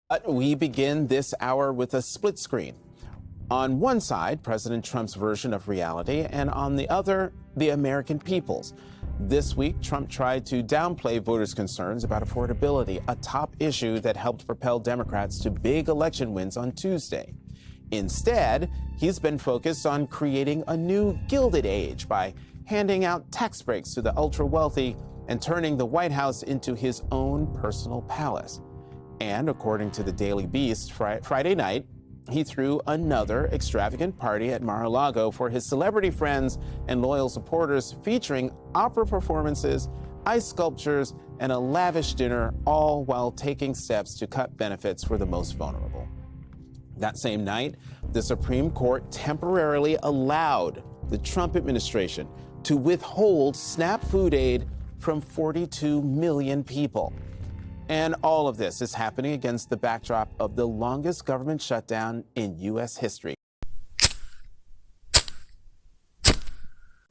But we begin this hour with a split screen. On one side, President Trump's version of reality, and on the other, the American people's. This week, Trump tried to downplay voters' concerns about affordability, a top issue that helped propel Democrats to big election wins on Tuesday. Instead, he's been focused on creating a new Gilded Age by handing out tax breaks to the ultra-wealthy and turning the White House into his own personal palace. And according to the Daily Beast, Friday night, he threw another extravagant party at Mar-a-Lago for his celebrity friends and loyal supporters, featuring opera performances, ice sculptures, and a lavish dinner, all while taking steps to cut benefits for the most vulnerable. That same night, the Supreme Court temporarily allowed the Trump administration to withhold SNAP food aid from 42 million people. And all of this is happening against the backdrop of the longest government shutdown in U.S. history.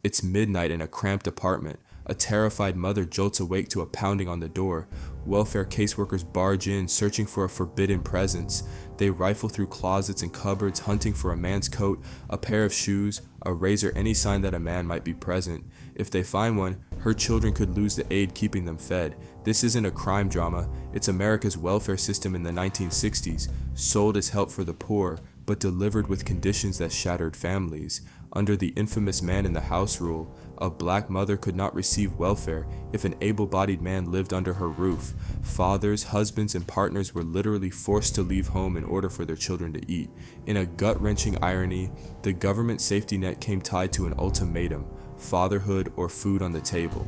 It's midnight in a cramped apartment. A terrified mother jolts awake to a pounding on the door. Welfare caseworkers barge in, searching for a forbidden presence. They rifle through closets and cupboards, hunting for a man's coat, a pair of shoes, a razor, any sign that a man might be present. If they find one, her children could lose the aid keeping them fed. This isn't a crime drama. It's America's welfare system in the 1960s, sold as help for the poor, but delivered with conditions that shattered families. Under the infamous man in the house rule, a black mother could not receive welfare if an able-bodied man lived under her roof. Fathers, husbands, and partners were literally forced to leave home in order for their children to eat. In a gut-wrenching irony, the government safety net came tied to an ultimatum: fatherhood or food on the table.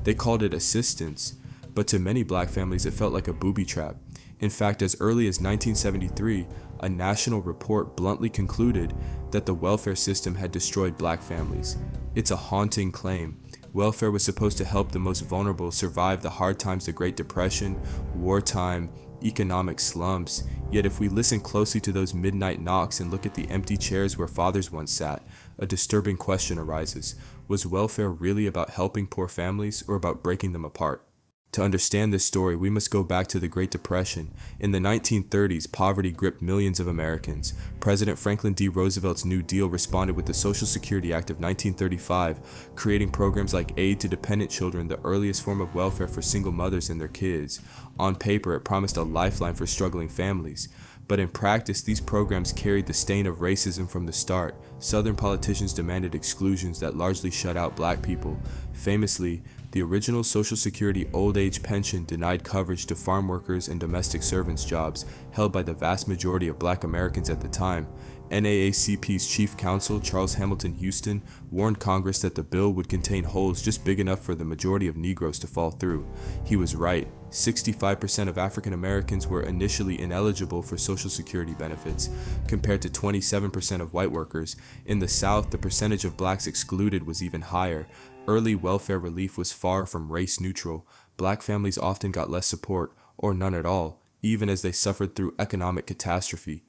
They called it assistance, but to many black families it felt like a booby trap. In fact, as early as 1973, a national report bluntly concluded that the welfare system had destroyed black families. It's a haunting claim. Welfare was supposed to help the most vulnerable survive the hard times, the Great Depression, wartime, economic slumps. Yet if we listen closely to those midnight knocks and look at the empty chairs where fathers once sat, a disturbing question arises. Was welfare really about helping poor families or about breaking them apart? To understand this story, we must go back to the Great Depression. In the 1930s, poverty gripped millions of Americans. President Franklin D. Roosevelt's New Deal responded with the Social Security Act of 1935, creating programs like aid to dependent children, the earliest form of welfare for single mothers and their kids. On paper, it promised a lifeline for struggling families. But in practice, these programs carried the stain of racism from the start. Southern politicians demanded exclusions that largely shut out black people. Famously, the original Social Security old age pension denied coverage to farm workers and domestic servants' jobs held by the vast majority of black Americans at the time. NAACP's chief counsel, Charles Hamilton Houston, warned Congress that the bill would contain holes just big enough for the majority of Negroes to fall through. He was right. 65% of African Americans were initially ineligible for Social Security benefits, compared to 27% of white workers. In the South, the percentage of blacks excluded was even higher. Early welfare relief was far from race neutral. Black families often got less support, or none at all, even as they suffered through economic catastrophe.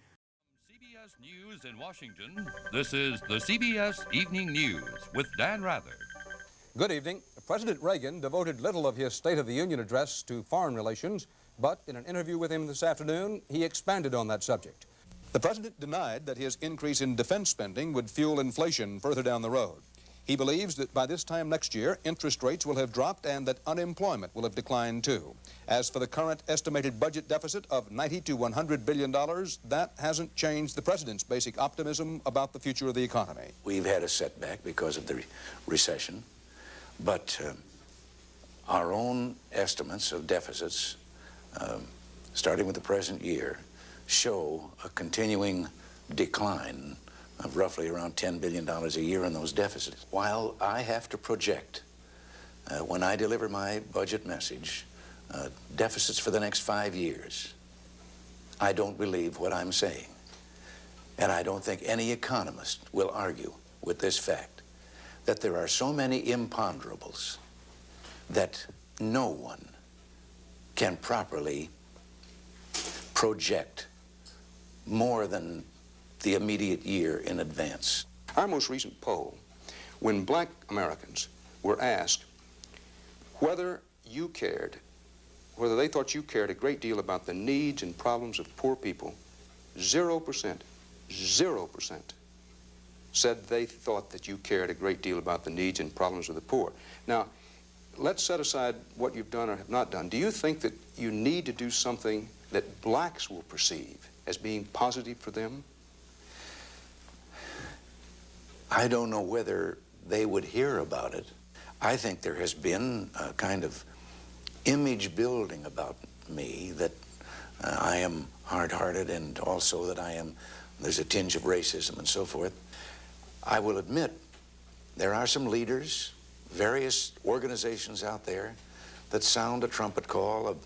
CBS News in Washington, this is the CBS Evening News with Dan Rather. Good evening. President Reagan devoted little of his State of the Union address to foreign relations, but in an interview with him this afternoon, he expanded on that subject. The president denied that his increase in defense spending would fuel inflation further down the road. He believes that by this time next year, interest rates will have dropped and that unemployment will have declined too. As for the current estimated budget deficit of $90 to $100 billion, that hasn't changed the president's basic optimism about the future of the economy. We've had a setback because of the recession, but our own estimates of deficits, starting with the present year, show a continuing decline of roughly around $10 billion a year in those deficits. While I have to project, when I deliver my budget message, deficits for the next 5 years, I don't believe what I'm saying. And I don't think any economist will argue with this fact, that there are so many imponderables that no one can properly project more than the immediate year in advance. Our most recent poll, when black Americans were asked whether you cared whether they thought you cared a great deal about the needs and problems of poor people, 0% said they thought that you cared a great deal about the needs and problems of the poor. Now, let's set aside what you've done or have not done. Do you think that you need to do something that blacks will perceive as being positive for them? I don't know whether they would hear about it. I think there has been a kind of image building about me that I am hard-hearted and also that there's a tinge of racism and so forth. I will admit there are some leaders, various organizations out there that sound a trumpet call of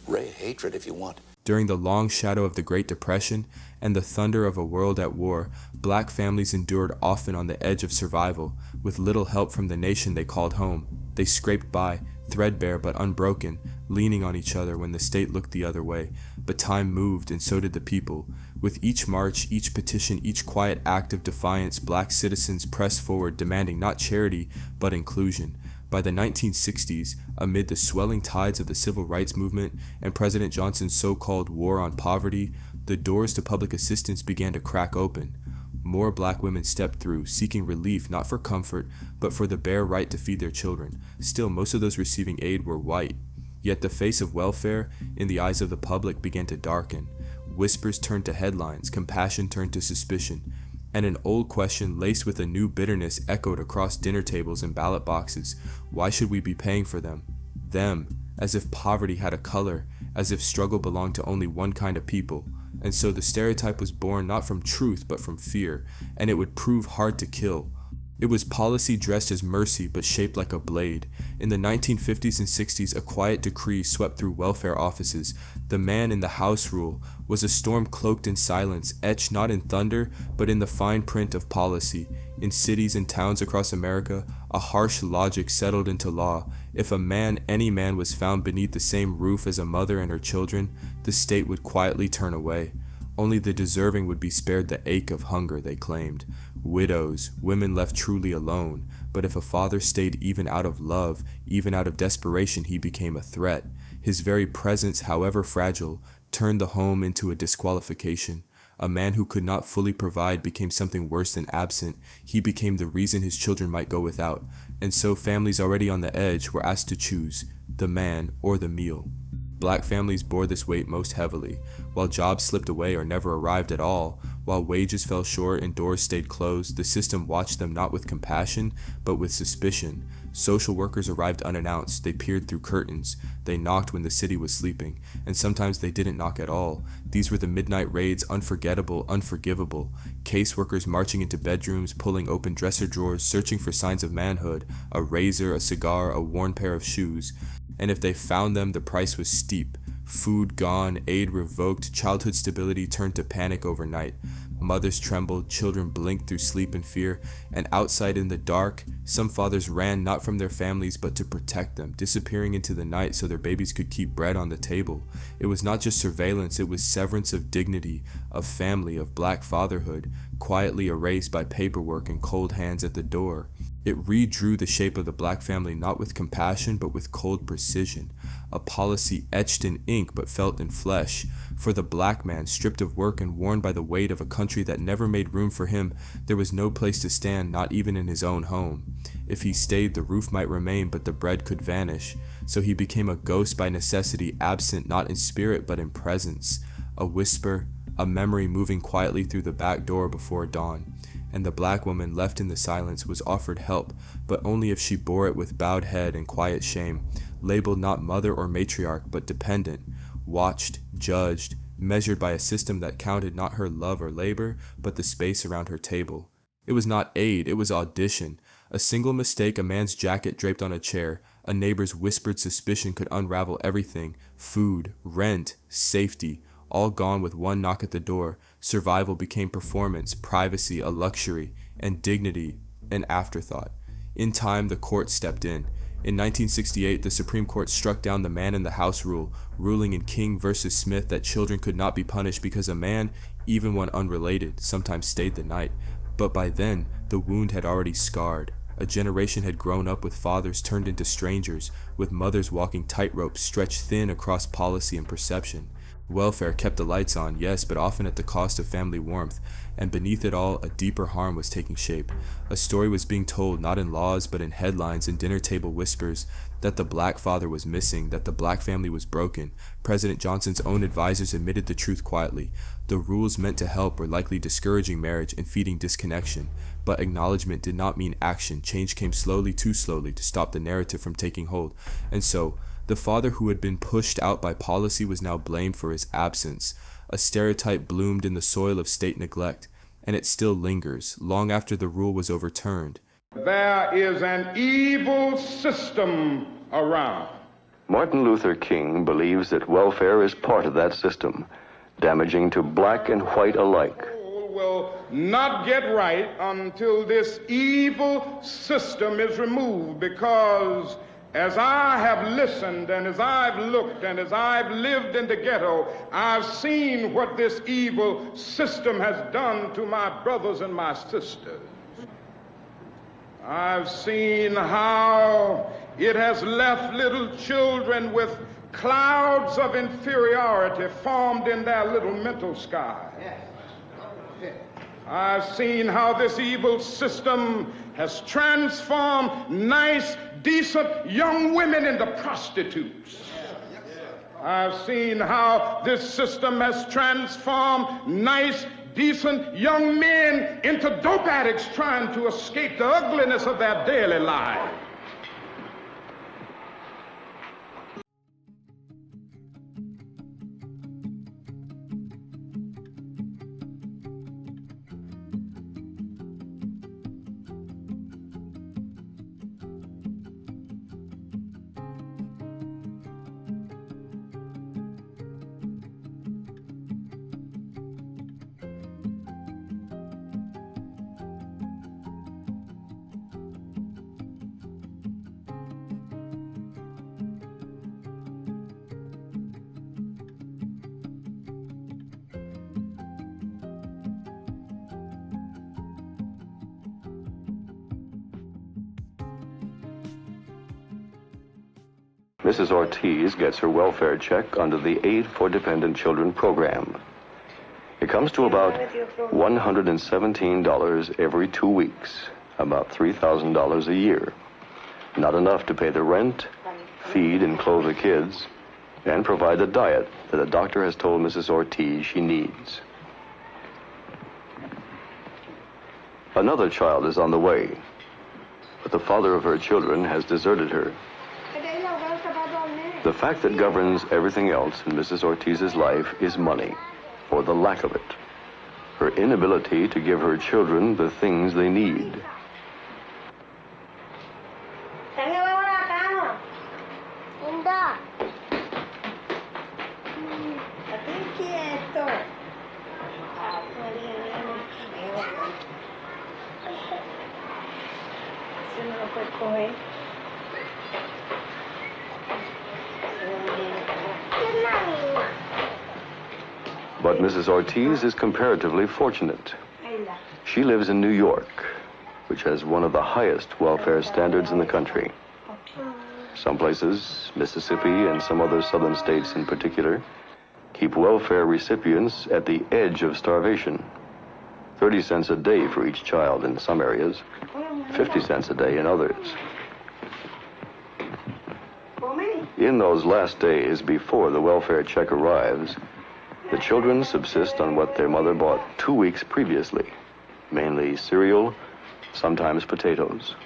hatred, if you want. During the long shadow of the Great Depression and the thunder of a world at war, black families endured often on the edge of survival, with little help from the nation they called home. They scraped by, threadbare but unbroken, leaning on each other when the state looked the other way. But time moved, and so did the people. With each march, each petition, each quiet act of defiance, black citizens pressed forward, demanding not charity, but inclusion. By the 1960s, amid the swelling tides of the civil rights movement and President Johnson's so-called war on poverty, the doors to public assistance began to crack open. More black women stepped through, seeking relief not for comfort, but for the bare right to feed their children. Still, most of those receiving aid were white. Yet the face of welfare, in the eyes of the public, began to darken. Whispers turned to headlines, compassion turned to suspicion, and an old question laced with a new bitterness echoed across dinner tables and ballot boxes. Why should we be paying for them? Them, as if poverty had a color, as if struggle belonged to only one kind of people. And so the stereotype was born not from truth but from fear, and it would prove hard to kill. It was policy dressed as mercy but shaped like a blade. In the 1950s and 60s, a quiet decree swept through welfare offices. The man in the house rule was a storm cloaked in silence, etched not in thunder but in the fine print of policy. In cities and towns across America, a harsh logic settled into law. If a man, any man, was found beneath the same roof as a mother and her children, the state would quietly turn away. Only the deserving would be spared the ache of hunger, they claimed. Widows, women left truly alone, but if a father stayed even out of love, even out of desperation, he became a threat. His very presence, however fragile, turned the home into a disqualification. A man who could not fully provide became something worse than absent. He became the reason his children might go without. And so families already on the edge were asked to choose, the man or the meal. Black families bore this weight most heavily, while jobs slipped away or never arrived at all, while wages fell short and doors stayed closed. The system watched them not with compassion, but with suspicion. Social workers arrived unannounced. They peered through curtains. They knocked when the city was sleeping, and sometimes they didn't knock at all. These were the midnight raids, unforgettable, unforgivable. Caseworkers marching into bedrooms, pulling open dresser drawers, searching for signs of manhood, a razor, a cigar, a worn pair of shoes. And if they found them, the price was steep. Food gone, aid revoked, childhood stability turned to panic overnight. Mothers trembled, children blinked through sleep and fear, and outside in the dark, some fathers ran not from their families but to protect them, disappearing into the night so their babies could keep bread on the table. It was not just surveillance, it was severance of dignity, of family, of black fatherhood, quietly erased by paperwork and cold hands at the door. It redrew the shape of the black family not with compassion but with cold precision, a policy etched in ink but felt in flesh. For the black man, stripped of work and worn by the weight of a country that never made room for him, there was no place to stand, not even in his own home. If he stayed, the roof might remain, but the bread could vanish. So he became a ghost by necessity, absent not in spirit but in presence, a whisper, a memory moving quietly through the back door before dawn. And the black woman, left in the silence, was offered help, but only if she bore it with bowed head and quiet shame, labeled not mother or matriarch, but dependent, watched, judged, measured by a system that counted not her love or labor, but the space around her table. It was not aid, it was audition. A single mistake, a man's jacket draped on a chair, a neighbor's whispered suspicion could unravel everything: food, rent, safety, all gone with one knock at the door. Survival became performance, privacy a luxury, and dignity an afterthought. In time, the court stepped in. In 1968, the Supreme Court struck down the man in the house rule, ruling in King versus Smith that children could not be punished because a man, even one unrelated, sometimes stayed the night. But by then, the wound had already scarred. A generation had grown up with fathers turned into strangers, with mothers walking tightrope stretched thin across policy and perception. Welfare kept the lights on, yes, but often at the cost of family warmth, and beneath it all, a deeper harm was taking shape. A story was being told not in laws, but in headlines and dinner table whispers, that the black father was missing, that the black family was broken. President Johnson's own advisors admitted the truth quietly. The rules meant to help were likely discouraging marriage and feeding disconnection, but acknowledgement did not mean action. Change came slowly, too slowly, to stop the narrative from taking hold. And so, the father who had been pushed out by policy was now blamed for his absence. A stereotype bloomed in the soil of state neglect, and it still lingers, long after the rule was overturned. There is an evil system around. Martin Luther King believes that welfare is part of that system, damaging to black and white alike. Will not get right until this evil system is removed, because as I have listened and as I've looked and as I've lived in the ghetto, I've seen what this evil system has done to my brothers and my sisters. I've seen how it has left little children with clouds of inferiority formed in their little mental sky. I've seen how this evil system has transformed nice, decent young women into prostitutes. I've seen how this system has transformed nice, decent young men into dope addicts trying to escape the ugliness of their daily lives. Mrs. Ortiz gets her welfare check under the Aid for Dependent Children program. It comes to about $117 every 2 weeks, about $3,000 a year. Not enough to pay the rent, feed and clothe the kids, and provide the diet that a doctor has told Mrs. Ortiz she needs. Another child is on the way, but the father of her children has deserted her. The fact that governs everything else in Mrs. Ortiz's life is money, or the lack of it. Her inability to give her children the things they need. But Mrs. Ortiz is comparatively fortunate. She lives in New York, which has one of the highest welfare standards in the country. Some places, Mississippi and some other southern states in particular, keep welfare recipients at the edge of starvation. 30 cents a day for each child in some areas, 50 cents a day in others. In those last days before the welfare check arrives, the children subsist on what their mother bought 2 weeks previously, mainly cereal, sometimes potatoes.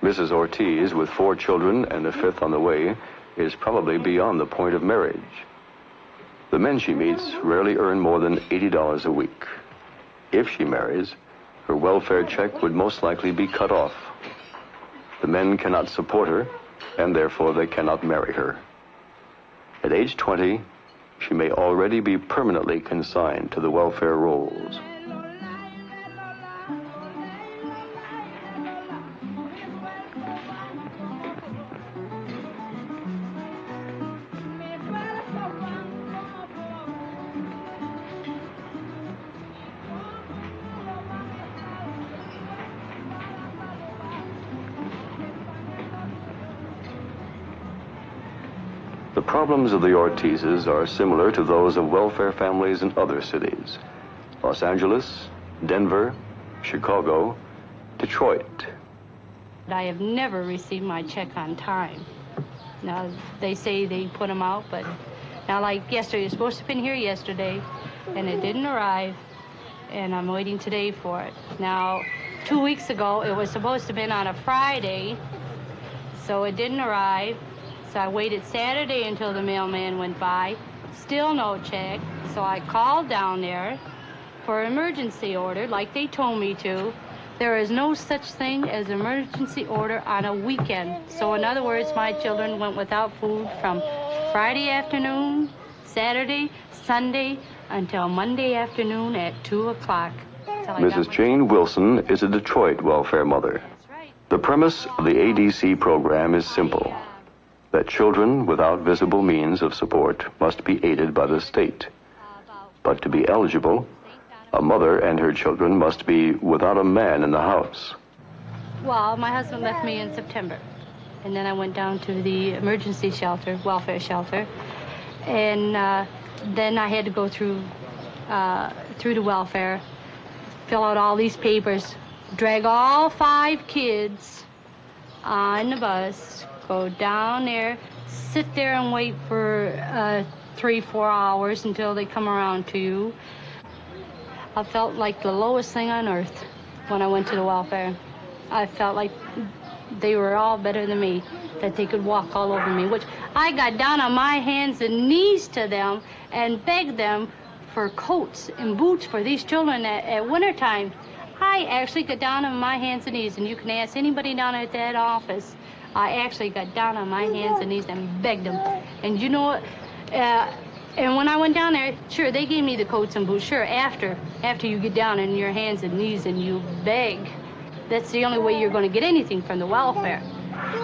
Mrs. Ortiz, with 4 children and a 5th on the way, is probably beyond the point of marriage. The men she meets rarely earn more than $80 a week. If she marries, her welfare check would most likely be cut off. The men cannot support her, and therefore they cannot marry her. At age 20, she may already be permanently consigned to the welfare rolls. problems of the Ortizes are similar to those of welfare families in other cities. Los Angeles, Denver, Chicago, Detroit. I have never received my check on time. Now, they say they put them out, but now, like yesterday, you're supposed to have been here yesterday, and it didn't arrive, and I'm waiting today for it. Now, 2 weeks ago, it was supposed to have been on a Friday, so it didn't arrive. So I waited Saturday until the mailman went by, still no check. So I called down there for an emergency order, like they told me to. There is no such thing as emergency order on a weekend. So in other words, my children went without food from Friday afternoon, Saturday, Sunday, until Monday afternoon at 2 o'clock. Mrs. Jane Wilson is a Detroit welfare mother. The premise of the ADC program is simple, that children without visible means of support must be aided by the state. But to be eligible, a mother and her children must be without a man in the house. Well, my husband left me in September, and then I went down to the emergency shelter, welfare shelter, and then I had to go through the welfare, fill out all these papers, drag all 5 kids on the bus, go down there, sit there and wait for 3-4 hours until they come around to you. I felt like the lowest thing on earth when I went to the welfare. I felt like they were all better than me, that they could walk all over me, which I got down on my hands and knees to them and begged them for coats and boots for these children at wintertime. I actually got down on my hands and knees, and you can ask anybody down at that office. I actually got down on my hands and knees and begged them. And you know what? And when I went down there, sure, they gave me the coats and boots. Sure, after you get down on your hands and knees and you beg. That's the only way you're going to get anything from the welfare.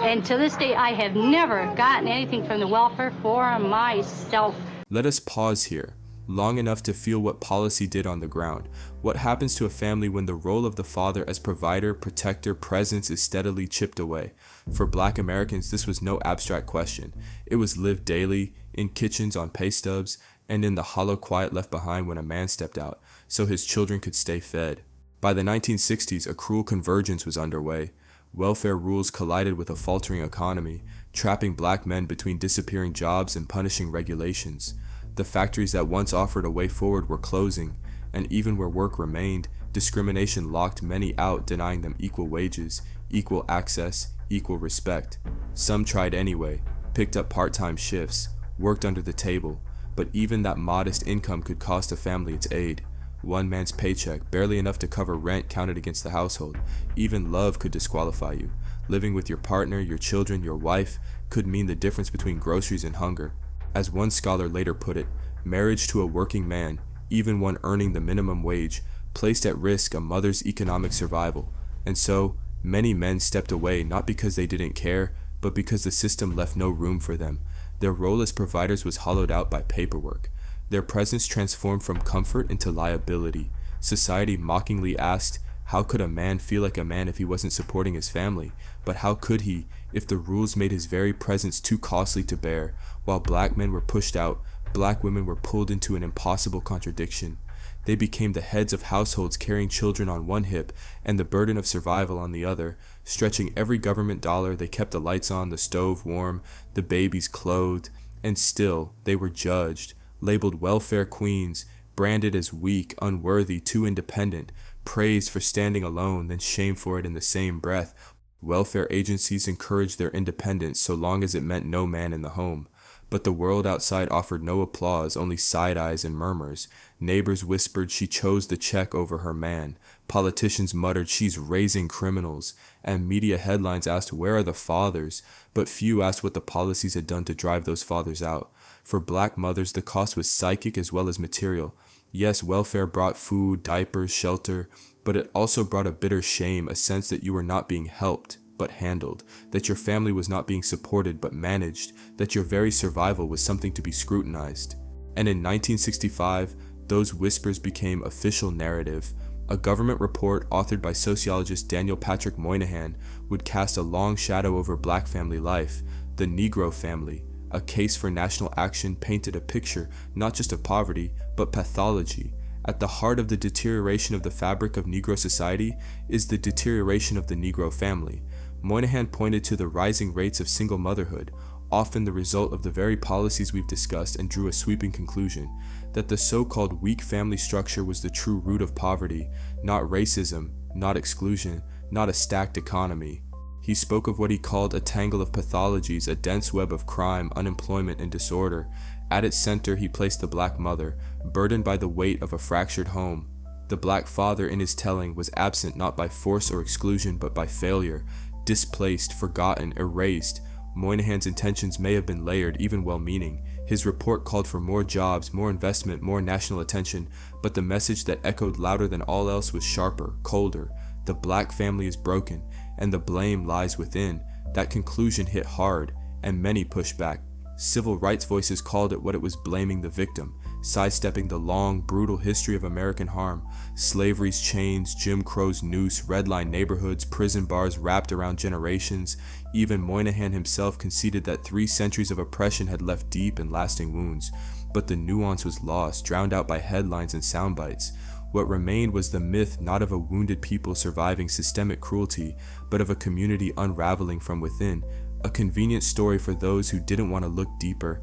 And to this day, I have never gotten anything from the welfare for myself. Let us pause here, long enough to feel what policy did on the ground. What happens to a family when the role of the father as provider, protector, presence is steadily chipped away? For Black Americans, this was no abstract question. It was lived daily, in kitchens on pay stubs, and in the hollow quiet left behind when a man stepped out, so his children could stay fed. By the 1960s, a cruel convergence was underway. Welfare rules collided with a faltering economy, trapping Black men between disappearing jobs and punishing regulations. The factories that once offered a way forward were closing, and even where work remained, discrimination locked many out, denying them equal wages, equal access, equal respect. Some tried anyway, picked up part-time shifts, worked under the table, but even that modest income could cost a family its aid. One man's paycheck, barely enough to cover rent, counted against the household. Even love could disqualify you. Living with your partner, your children, your wife could mean the difference between groceries and hunger. As one scholar later put it, marriage to a working man, even one earning the minimum wage, placed at risk a mother's economic survival. And so, many men stepped away not because they didn't care, but because the system left no room for them. Their role as providers was hollowed out by paperwork. Their presence transformed from comfort into liability. Society mockingly asked, how could a man feel like a man if he wasn't supporting his family? But how could he if the rules made his very presence too costly to bear? While Black men were pushed out, Black women were pulled into an impossible contradiction. They became the heads of households carrying children on one hip and the burden of survival on the other, stretching every government dollar. They kept the lights on, the stove warm, the babies clothed, and still they were judged, labeled welfare queens, branded as weak, unworthy, too independent, praised for standing alone, then shamed for it in the same breath. Welfare agencies encouraged their independence so long as it meant no man in the home. But the world outside offered no applause, only side eyes and murmurs. Neighbors whispered she chose the check over her man. Politicians muttered she's raising criminals. And media headlines asked where are the fathers? But few asked what the policies had done to drive those fathers out. For Black mothers, the cost was psychic as well as material. Yes, welfare brought food, diapers, shelter, but it also brought a bitter shame, a sense that you were not being helped, but handled, that your family was not being supported but managed, that your very survival was something to be scrutinized. And in 1965, those whispers became official narrative. A government report authored by sociologist Daniel Patrick Moynihan would cast a long shadow over Black family life. The Negro family, A Case for National Action painted a picture not just of poverty, but pathology. At the heart of the deterioration of the fabric of Negro society is the deterioration of the Negro family. Moynihan pointed to the rising rates of single motherhood, often the result of the very policies we've discussed, and drew a sweeping conclusion that the so-called weak family structure was the true root of poverty, not racism, not exclusion, not a stacked economy. He spoke of what he called a tangle of pathologies, a dense web of crime, unemployment, and disorder. At its center, he placed the black mother, burdened by the weight of a fractured home. The black father, in his telling, was absent not by force or exclusion, but by failure, displaced, forgotten, erased. Moynihan's intentions may have been layered, even well-meaning. His report called for more jobs, more investment, more national attention, but the message that echoed louder than all else was sharper, colder. The black family is broken, and the blame lies within. That conclusion hit hard, and many pushed back. Civil rights voices called it what it was, blaming the victim, sidestepping the long, brutal history of American harm. Slavery's chains, Jim Crow's noose, redline neighborhoods, prison bars wrapped around generations. Even Moynihan himself conceded that 3 centuries of oppression had left deep and lasting wounds. But the nuance was lost, drowned out by headlines and sound bites. What remained was the myth not of a wounded people surviving systemic cruelty, but of a community unraveling from within, a convenient story for those who didn't want to look deeper.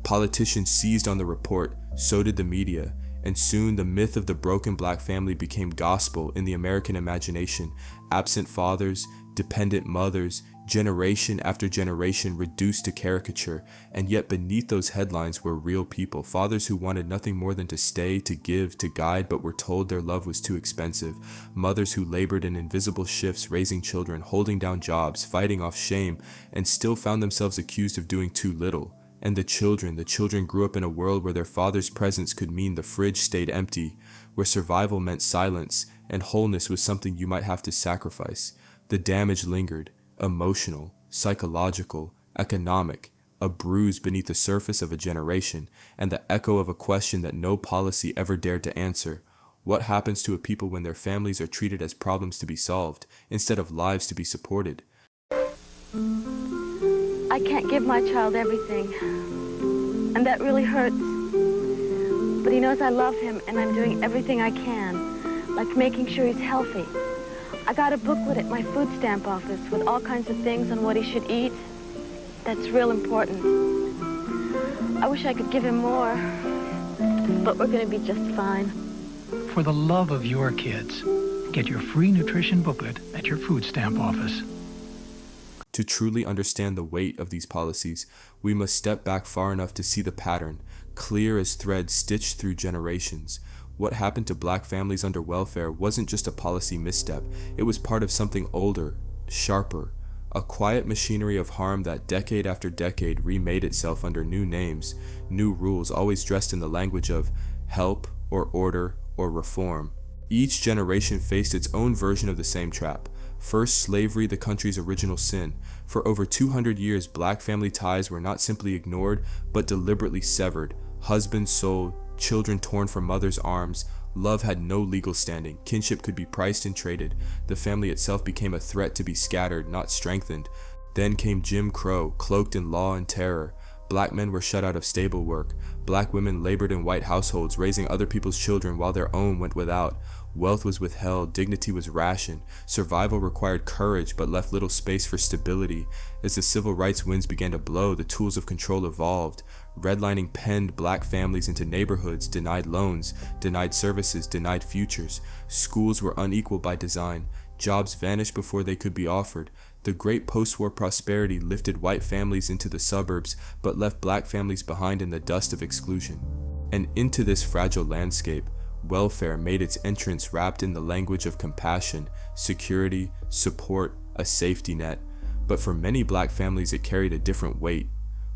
Politicians seized on the report, so did the media, and soon the myth of the broken black family became gospel in the American imagination. Absent fathers, dependent mothers, generation after generation reduced to caricature, and yet beneath those headlines were real people, fathers who wanted nothing more than to stay, to give, to guide, but were told their love was too expensive, mothers who labored in invisible shifts, raising children, holding down jobs, fighting off shame, and still found themselves accused of doing too little. And the children grew up in a world where their father's presence could mean the fridge stayed empty, where survival meant silence, and wholeness was something you might have to sacrifice. The damage lingered. Emotional, psychological, economic, a bruise beneath the surface of a generation, and the echo of a question that no policy ever dared to answer. What happens to a people when their families are treated as problems to be solved, instead of lives to be supported? I can't give my child everything, and that really hurts. But he knows I love him, and I'm doing everything I can, like making sure he's healthy. I got a booklet at my food stamp office with all kinds of things on what he should eat. That's real important. I wish I could give him more, but we're going to be just fine. For the love of your kids, get your free nutrition booklet at your food stamp office. To truly understand the weight of these policies, we must step back far enough to see the pattern, clear as thread stitched through generations. What happened to black families under welfare wasn't just a policy misstep, it was part of something older, sharper, a quiet machinery of harm that decade after decade remade itself under new names, new rules, always dressed in the language of help or order or reform. Each generation faced its own version of the same trap. First, slavery, the country's original sin. For over 200 years, black family ties were not simply ignored, but deliberately severed. Husbands sold, children torn from mother's arms. Love had no legal standing. Kinship could be priced and traded. The family itself became a threat to be scattered, not strengthened. Then came Jim Crow, cloaked in law and terror. Black men were shut out of stable work. Black women labored in white households, raising other people's children while their own went without. Wealth was withheld, dignity was rationed. Survival required courage, but left little space for stability. As the civil rights winds began to blow, the tools of control evolved. Redlining penned black families into neighborhoods, denied loans, denied services, denied futures. Schools were unequal by design. Jobs vanished before they could be offered. The great post-war prosperity lifted white families into the suburbs, but left black families behind in the dust of exclusion. And into this fragile landscape, welfare made its entrance wrapped in the language of compassion, security, support, a safety net. But for many black families it carried a different weight.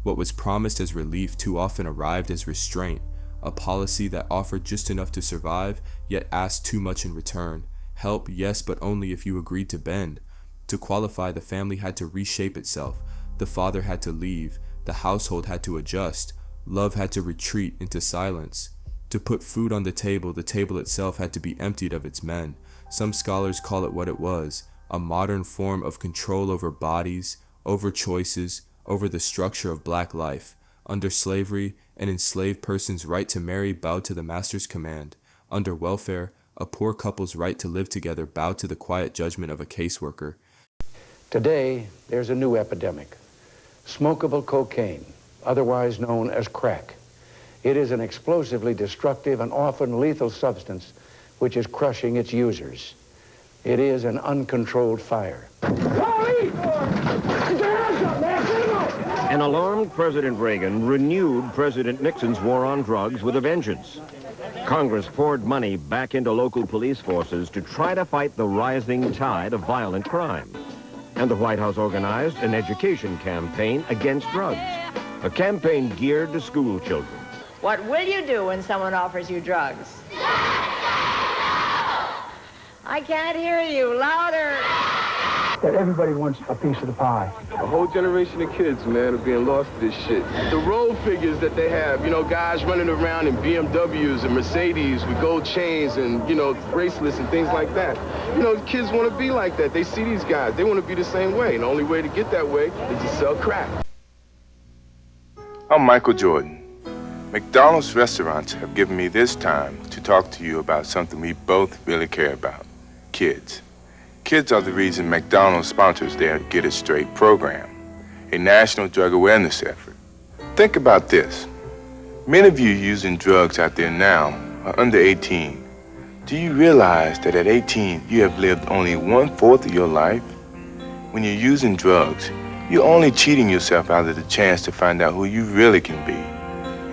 What was promised as relief too often arrived as restraint, a policy that offered just enough to survive, yet asked too much in return. Help, yes, but only if you agreed to bend. To qualify, the family had to reshape itself. The father had to leave. The household had to adjust. Love had to retreat into silence. To put food on the table itself had to be emptied of its men. Some scholars call it what it was, a modern form of control over bodies, over choices, over the structure of black life. Under slavery, an enslaved person's right to marry bowed to the master's command. Under welfare, a poor couple's right to live together bowed to the quiet judgment of a caseworker. Today, there's a new epidemic, smokable cocaine, otherwise known as crack. It is an explosively destructive and often lethal substance which is crushing its users. It is an uncontrolled fire. An alarmed President Reagan renewed President Nixon's war on drugs with a vengeance. Congress poured money back into local police forces to try to fight the rising tide of violent crime. And the White House organized an education campaign against drugs, a campaign geared to school children. What will you do when someone offers you drugs? I can't hear you. Louder. That everybody wants a piece of the pie. A whole generation of kids, man, are being lost to this shit. The road figures that they have, you know, guys running around in BMWs and Mercedes with gold chains and, you know, bracelets and things like that. You know, kids want to be like that. They see these guys. They want to be the same way. And the only way to get that way is to sell crack. I'm Michael Jordan. McDonald's restaurants have given me this time to talk to you about something we both really care about, kids. Kids are the reason McDonald's sponsors their Get It Straight program, a national drug awareness effort. Think about this. Many of you using drugs out there now are under 18. Do you realize that at 18, you have lived only 1/4 of your life? When you're using drugs, you're only cheating yourself out of the chance to find out who you really can be.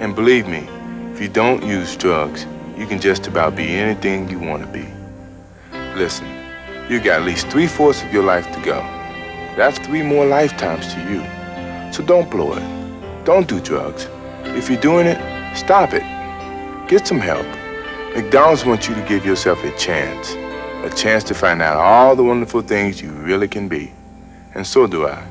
And believe me, if you don't use drugs, you can just about be anything you want to be. Listen, you got at least 3/4 of your life to go. That's 3 more lifetimes to you. So don't blow it. Don't do drugs. If you're doing it, stop it. Get some help. McDonald's wants you to give yourself a chance to find out all the wonderful things you really can be. And so do I.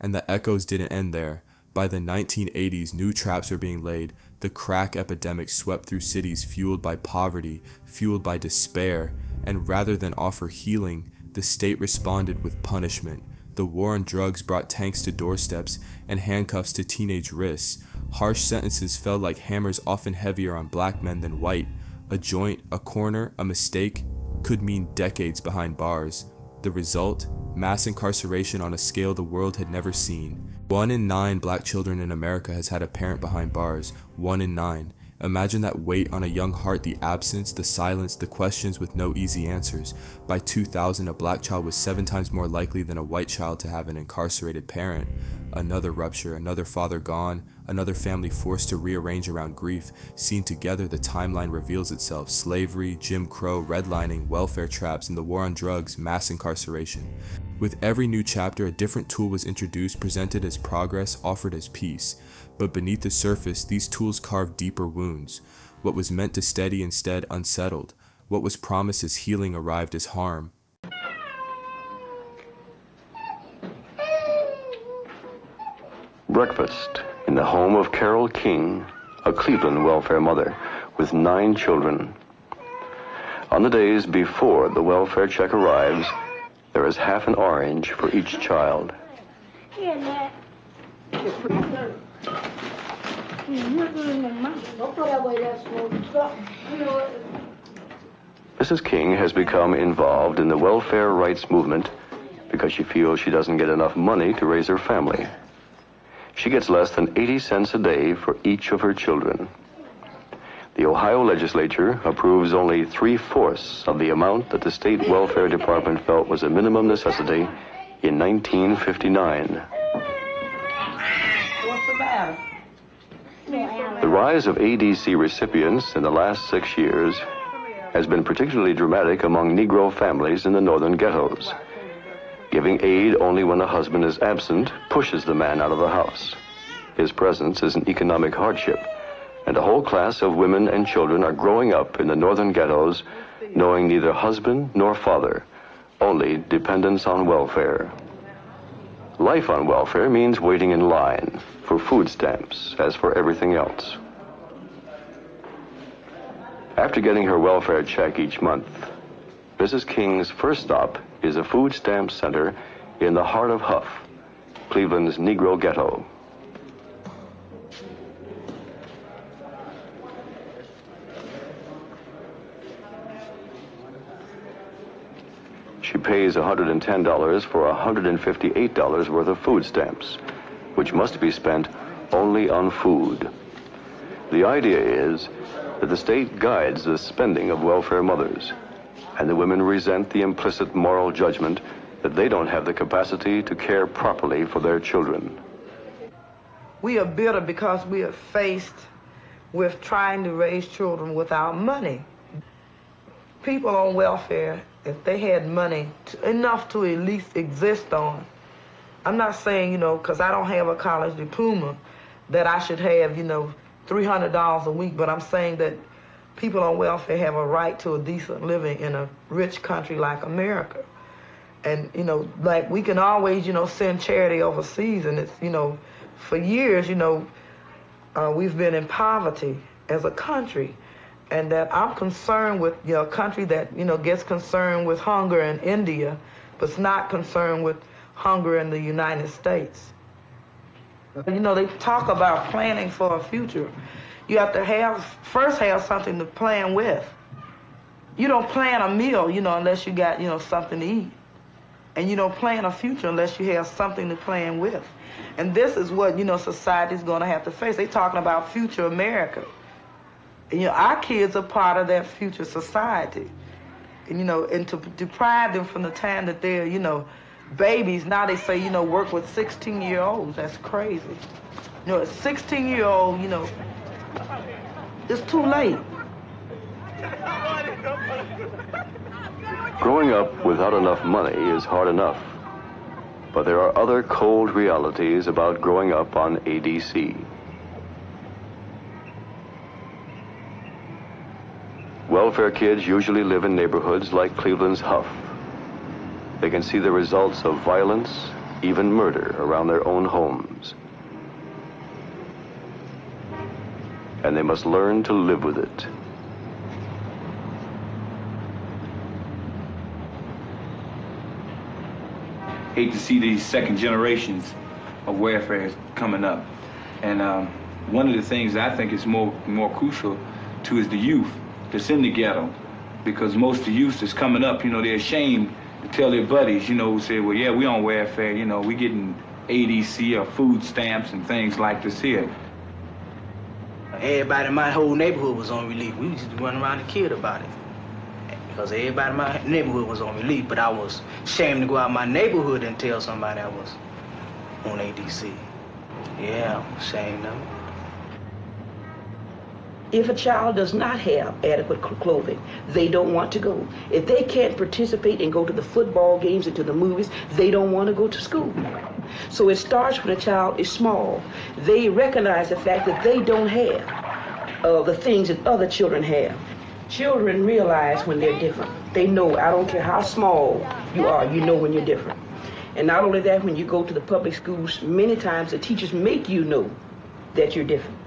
And the echoes didn't end there. By the 1980s, new traps were being laid. The crack epidemic swept through cities fueled by poverty, fueled by despair, and rather than offer healing, the state responded with punishment. The war on drugs brought tanks to doorsteps and handcuffs to teenage wrists. Harsh sentences fell like hammers, often heavier on black men than white. A joint, a corner, a mistake could mean decades behind bars. The result? Mass incarceration on a scale the world had never seen. 1 in 9 black children in America has had a parent behind bars. 1 in 9. Imagine that weight on a young heart, the absence, the silence, the questions with no easy answers. By 2000, a black child was 7 times more likely than a white child to have an incarcerated parent. Another rupture, another father gone, another family forced to rearrange around grief. Seen together, the timeline reveals itself. Slavery, Jim Crow, redlining, welfare traps, and the war on drugs, mass incarceration. With every new chapter, a different tool was introduced, presented as progress, offered as peace. But beneath the surface, these tools carved deeper wounds. What was meant to steady instead unsettled. What was promised as healing arrived as harm. Breakfast in the home of Carol King, a Cleveland welfare mother with 9 children. On the days before the welfare check arrives, there is half an orange for each child. Mrs. King has become involved in the welfare rights movement because she feels she doesn't get enough money to raise her family. She gets less than 80 cents a day for each of her children. The Ohio legislature approves only 3/4 of the amount that the state welfare department felt was a minimum necessity in 1959. What's the matter? The rise of ADC recipients in the last 6 years has been particularly dramatic among Negro families in the northern ghettos. Giving aid only when the husband is absent pushes the man out of the house. His presence is an economic hardship, and a whole class of women and children are growing up in the northern ghettos knowing neither husband nor father, only dependence on welfare. Life on welfare means waiting in line for food stamps, as for everything else. After getting her welfare check each month, Mrs. King's first stop is a food stamp center in the heart of Huff, Cleveland's Negro ghetto. She pays $110 for $158 worth of food stamps, which must be spent only on food. The idea is that the state guides the spending of welfare mothers, and the women resent the implicit moral judgment that they don't have the capacity to care properly for their children. We are bitter because we are faced with trying to raise children without money. People on welfare, if they had money enough to at least exist on, I'm not saying, because I don't have a college diploma, that I should have, $300 a week, but I'm saying that people on welfare have a right to a decent living in a rich country like America. And, like we can always, send charity overseas, and it's, for years, we've been in poverty as a country. And that I'm concerned with, a country that, gets concerned with hunger in India, but it's not concerned with hunger in the United States. They talk about planning for a future. You have to first have something to plan with. You don't plan a meal, unless you got, something to eat. And you don't plan a future unless you have something to plan with. And this is what, society's going to have to face. They're talking about future America. And, our kids are part of that future society. And, and to deprive them from the time that they're, babies, now they say, work with 16-year-olds. That's crazy. A 16-year-old, it's too late. Growing up without enough money is hard enough, but there are other cold realities about growing up on ADC. Welfare kids usually live in neighborhoods like Cleveland's Huff. They can see the results of violence, even murder, around their own homes. And they must learn to live with it. Hate to see these second generations of welfare coming up. And one of the things that I think is more crucial to is the youth that's in the ghetto. Because most of the youth that's coming up, they're ashamed to tell their buddies, say, well, yeah, we on welfare, we getting ADC or food stamps and things like this here. Everybody in my whole neighborhood was on relief. We used to run around and kid about it. Because everybody in my neighborhood was on relief, but I was ashamed to go out my neighborhood and tell somebody I was on ADC. Yeah, I'm ashamed of it. If a child does not have adequate clothing, they don't want to go. If they can't participate and go to the football games and to the movies, they don't want to go to school. So it starts when a child is small. They recognize the fact that they don't have the things that other children have. Children realize when they're different. They know, I don't care how small you are, you know when you're different. And not only that, when you go to the public schools, many times the teachers make you know that you're different.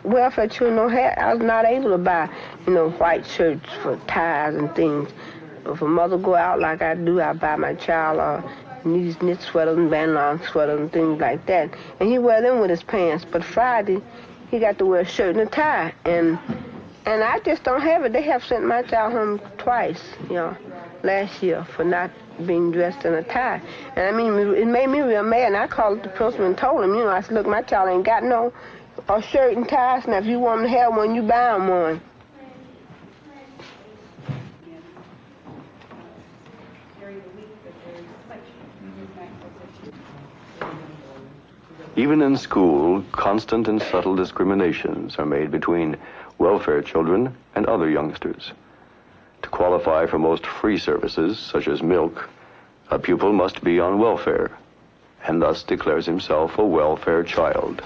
Welfare children don't have, I was not able to buy, white shirts for ties and things. If a mother go out like I do, I buy my child these knit sweaters and bandana sweaters and things like that. And he wear them with his pants. But Friday, he got to wear a shirt and a tie. And I just don't have it. They have sent my child home twice, last year for not being dressed in a tie. And I mean, it made me real mad. And I called the principal and told him, I said, look, my child ain't got no shirt and ties. Now, if you want him to have one, you buy him one. Even in school, constant and subtle discriminations are made between welfare children and other youngsters. To qualify for most free services, such as milk, a pupil must be on welfare, and thus declares himself a welfare child.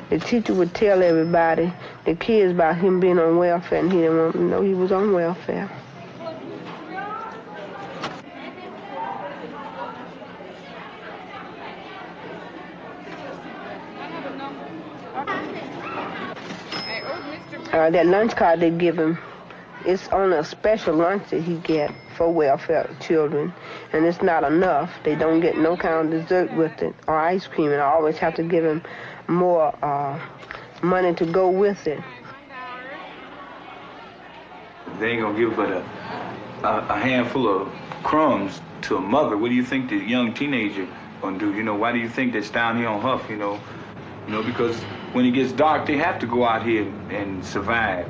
The teacher would tell everybody, the kids, about him being on welfare, and he didn't want them to know he was on welfare. That lunch card they give him, it's on a special lunch that he get for welfare children, and it's not enough. They don't get no kind of dessert with it or ice cream, and I always have to give him more money to go with it. They ain't gonna give but a handful of crumbs to a mother. What do you think the young teenager gonna do? You know, why do you think that's down here on Huff? You know, because when it gets dark, they have to go out here and survive.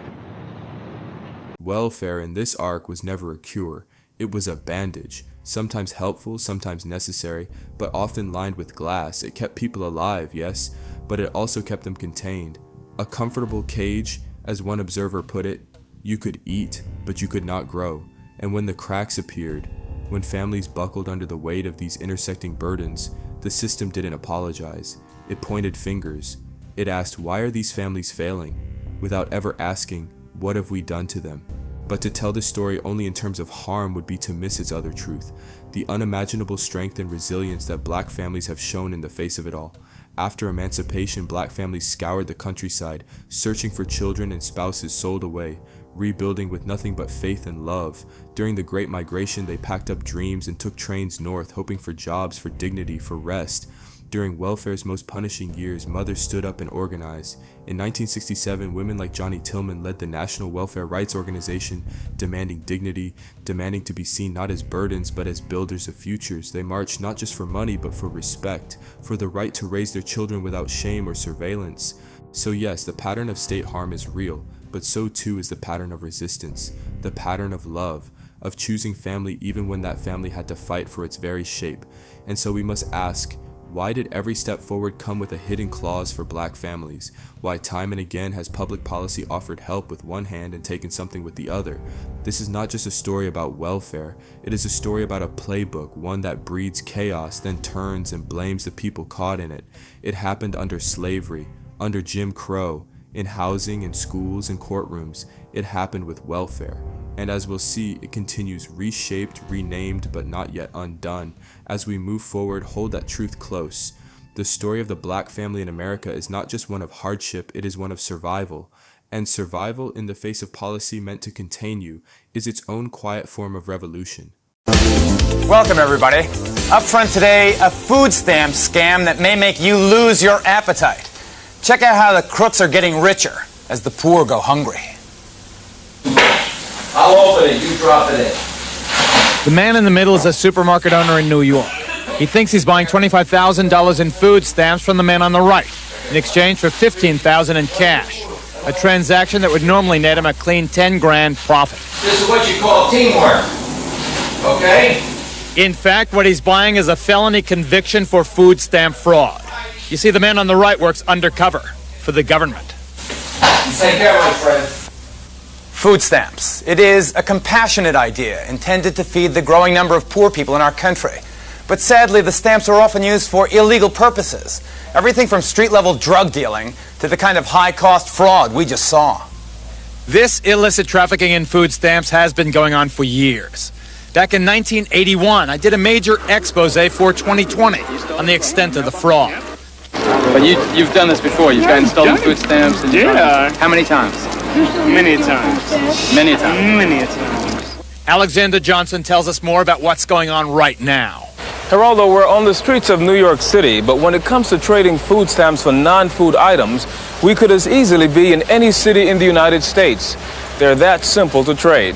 Welfare in this arc was never a cure. It was a bandage, sometimes helpful, sometimes necessary, but often lined with glass. It kept people alive, yes, but it also kept them contained. A comfortable cage, as one observer put it. You could eat, but you could not grow. And when the cracks appeared, when families buckled under the weight of these intersecting burdens, the system didn't apologize. It pointed fingers. It asked, why are these families failing? Without ever asking, what have we done to them? But to tell this story only in terms of harm would be to miss its other truth, the unimaginable strength and resilience that black families have shown in the face of it all. After emancipation, black families scoured the countryside, searching for children and spouses sold away, rebuilding with nothing but faith and love. During the Great Migration, they packed up dreams and took trains north, hoping for jobs, for dignity, for rest. During welfare's most punishing years, mothers stood up and organized. In 1967, women like Johnny Tillman led the National Welfare Rights Organization, demanding dignity, demanding to be seen not as burdens but as builders of futures. They marched not just for money but for respect, for the right to raise their children without shame or surveillance. So yes, the pattern of state harm is real, but so too is the pattern of resistance, the pattern of love, of choosing family even when that family had to fight for its very shape. And so we must ask, why did every step forward come with a hidden clause for black families? Why time and again has public policy offered help with one hand and taken something with the other? This is not just a story about welfare, it is a story about a playbook, one that breeds chaos, then turns and blames the people caught in it. It happened under slavery, under Jim Crow, in housing, in schools, and courtrooms. It happened with welfare. And as we'll see, it continues reshaped, renamed, but not yet undone. As we move forward, hold that truth close. The story of the black family in America is not just one of hardship, it is one of survival. And survival in the face of policy meant to contain you is its own quiet form of revolution. Welcome, everybody. Up front today, a food stamp scam that may make you lose your appetite. Check out how the crooks are getting richer as the poor go hungry. I'll open it, you drop it in. The man in the middle is a supermarket owner in New York. He thinks he's buying $25,000 in food stamps from the man on the right in exchange for $15,000 in cash, a transaction that would normally net him a clean 10 grand profit. This is what you call teamwork, okay? In fact, what he's buying is a felony conviction for food stamp fraud. You see, the man on the right works undercover for the government. Take care, my friend. Food stamps. It is a compassionate idea intended to feed the growing number of poor people in our country. But sadly, the stamps are often used for illegal purposes. Everything from street-level drug dealing to the kind of high-cost fraud we just saw. This illicit trafficking in food stamps has been going on for years. Back in 1981, I did a major expose for 2020 on the extent of the fraud. But you've done this before. You've gotten stolen food stamps. And how many times? Many times. Many times. Many times. Alexander Johnson tells us more about what's going on right now. Geraldo, we're on the streets of New York City, but when it comes to trading food stamps for non-food items, we could as easily be in any city in the United States. They're that simple to trade.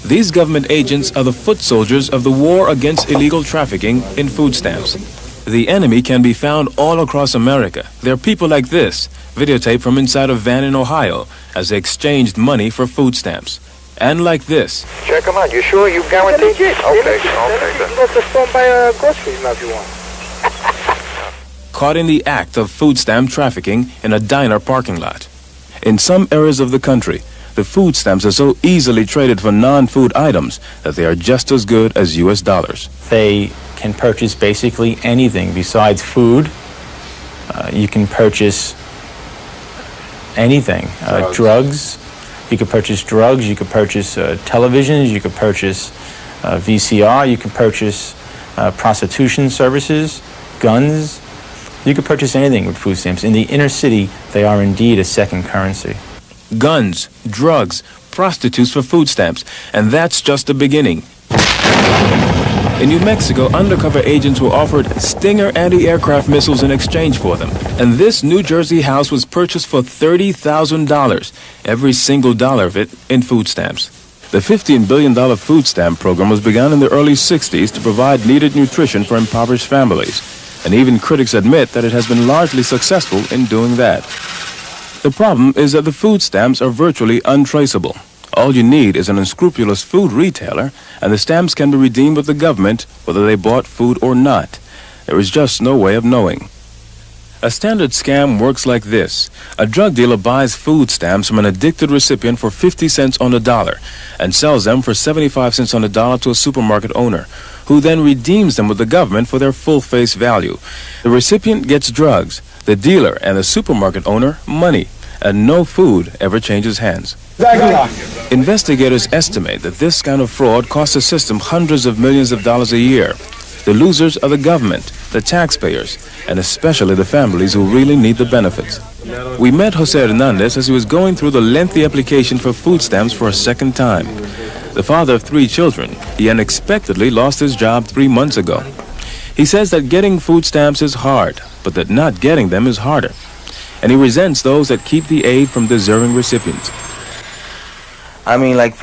These government agents are the foot soldiers of the war against illegal trafficking in food stamps. The enemy can be found all across America. There are people like this, videotaped from inside a van in Ohio, as they exchanged money for food stamps. And like this. Check them out. You sure you guaranteed? Okay, okay. You go to the store and buy groceries now if you want. Caught in the act of food stamp trafficking in a diner parking lot. In some areas of the country, the food stamps are so easily traded for non-food items that they are just as good as U.S. dollars. They can purchase basically anything besides food. You can purchase anything. Drugs. You could purchase drugs. You could purchase televisions. You could purchase VCR. You could purchase prostitution services, guns. You could purchase anything with food stamps. In the inner city, they are indeed a second currency. guns, drugs, prostitutes for food stamps, and that's just the beginning. In New Mexico, undercover agents were offered Stinger anti-aircraft missiles in exchange for them. And this New Jersey house was purchased for $30,000, every single dollar of it in food stamps. The $15 billion food stamp program was begun in the early 60s to provide needed nutrition for impoverished families. And even critics admit that it has been largely successful in doing that. The problem is that the food stamps are virtually untraceable. All you need is an unscrupulous food retailer, and the stamps can be redeemed with the government whether they bought food or not. There is just no way of knowing. A standard scam works like this. A drug dealer buys food stamps from an addicted recipient for 50 cents on the dollar and sells them for 75 cents on the dollar to a supermarket owner, who then redeems them with the government for their full face value. The recipient gets drugs, the dealer and the supermarket owner money, and no food ever changes hands. Investigators estimate that this kind of fraud costs the system hundreds of millions of dollars a year. The losers are the government, the taxpayers, and especially the families who really need the benefits. We met Jose Hernandez as he was going through the lengthy application for food stamps for a second time. The father of 3 children, he unexpectedly lost his job 3 months ago. He says that getting food stamps is hard, but that not getting them is harder. And he resents those that keep the aid from deserving recipients. I mean, like,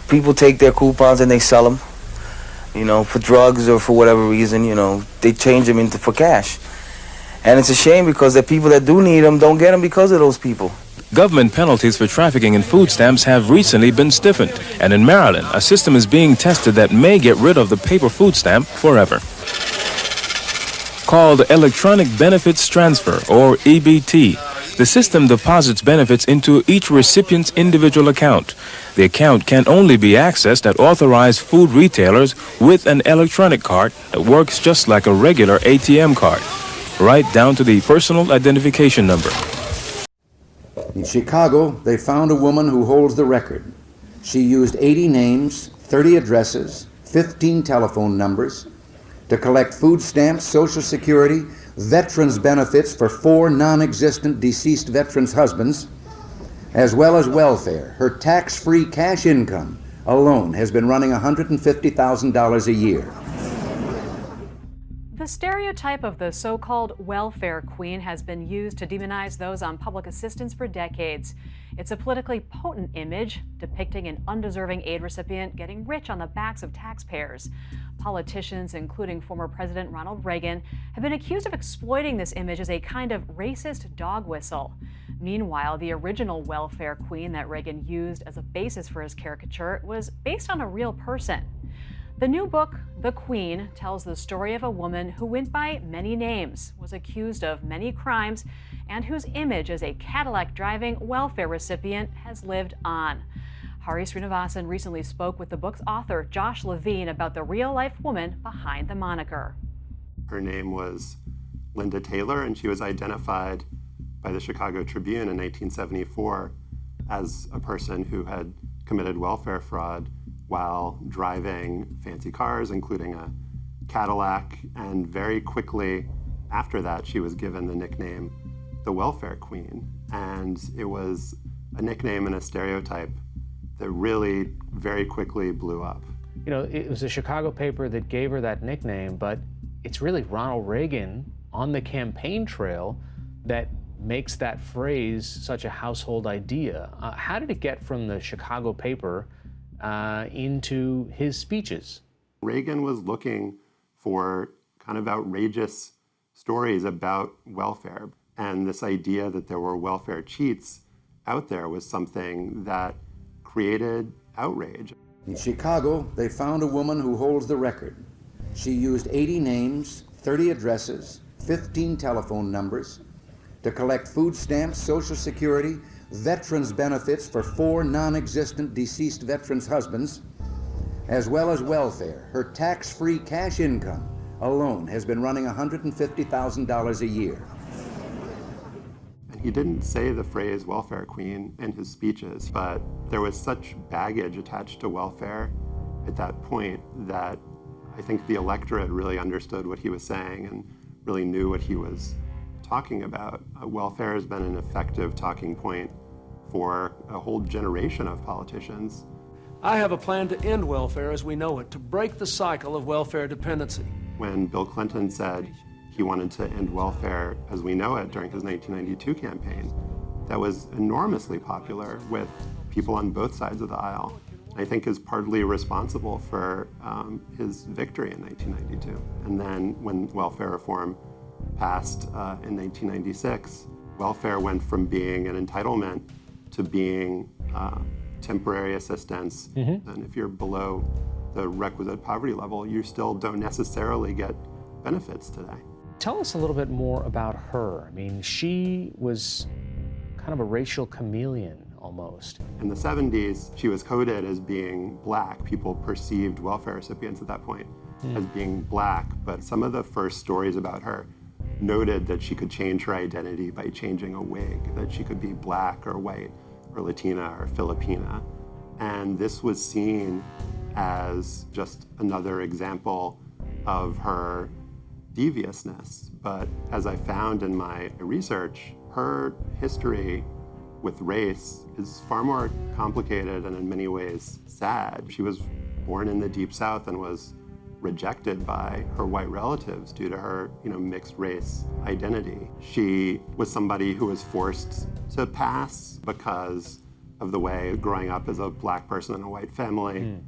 people take their coupons and they sell them, you know, for drugs or for whatever reason, you know, they change them for cash. And it's a shame because the people that do need them don't get them because of those people. Government penalties for trafficking in food stamps have recently been stiffened. And in Maryland, a system is being tested that may get rid of the paper food stamp forever. Called Electronic Benefits Transfer, or EBT. The system deposits benefits into each recipient's individual account. The account can only be accessed at authorized food retailers with an electronic card that works just like a regular ATM card, right down to the personal identification number. In Chicago, they found a woman who holds the record. She used 80 names, 30 addresses, 15 telephone numbers to collect food stamps, Social Security, veterans benefits for 4 non-existent deceased veterans' husbands, as well as welfare. Her tax-free cash income alone has been running $150,000 a year. The stereotype of the so-called welfare queen has been used to demonize those on public assistance for decades. It's a politically potent image depicting an undeserving aid recipient getting rich on the backs of taxpayers. Politicians, including former President Ronald Reagan, have been accused of exploiting this image as a kind of racist dog whistle. Meanwhile, the original welfare queen that Reagan used as a basis for his caricature was based on a real person. The new book, The Queen, tells the story of a woman who went by many names, was accused of many crimes, and whose image as a Cadillac-driving welfare recipient has lived on. Hari Srinivasan recently spoke with the book's author, Josh Levine, about the real-life woman behind the moniker. Her name was Linda Taylor, and she was identified by the Chicago Tribune in 1974 as a person who had committed welfare fraud while driving fancy cars, including a Cadillac, and very quickly after that she was given the nickname the Welfare Queen. And it was a nickname and a stereotype that really very quickly blew up. You know, it was a Chicago paper that gave her that nickname, but it's really Ronald Reagan on the campaign trail that makes that phrase such a household idea. How did it get from the Chicago paper into his speeches? Reagan was looking for kind of outrageous stories about welfare, and this idea that there were welfare cheats out there was something that created outrage. In Chicago, they found a woman who holds the record. She used 80 names, 30 addresses, 15 telephone numbers to collect food stamps, Social Security, veterans benefits for 4 non-existent deceased veterans' husbands, as well as welfare. Her tax-free cash income alone has been running $150,000 a year. And he didn't say the phrase welfare queen in his speeches, but there was such baggage attached to welfare at that point that I think the electorate really understood what he was saying and really knew what he was talking about. Welfare has been an effective talking point for a whole generation of politicians. I have a plan to end welfare as we know it, to break the cycle of welfare dependency. When Bill Clinton said he wanted to end welfare as we know it during his 1992 campaign, that was enormously popular with people on both sides of the aisle. I think is partly responsible for his victory in 1992. And then when welfare reform passed in 1996, welfare went from being an entitlement to being temporary assistance. And if you're below the requisite poverty level, you still don't necessarily get benefits today. Tell us a little bit more about her. I mean, she was kind of a racial chameleon almost. In the 70s, she was coded as being black. People perceived welfare recipients at that point as being black, but some of the first stories about her noted that she could change her identity by changing a wig, that she could be black or white or Latina or Filipina. And this was seen as just another example of her deviousness. But as I found in my research, her history with race is far more complicated and in many ways sad. She was born in the Deep South and was rejected by her white relatives due to her, mixed race identity. She was somebody who was forced to pass because of the way growing up as a black person in a white family.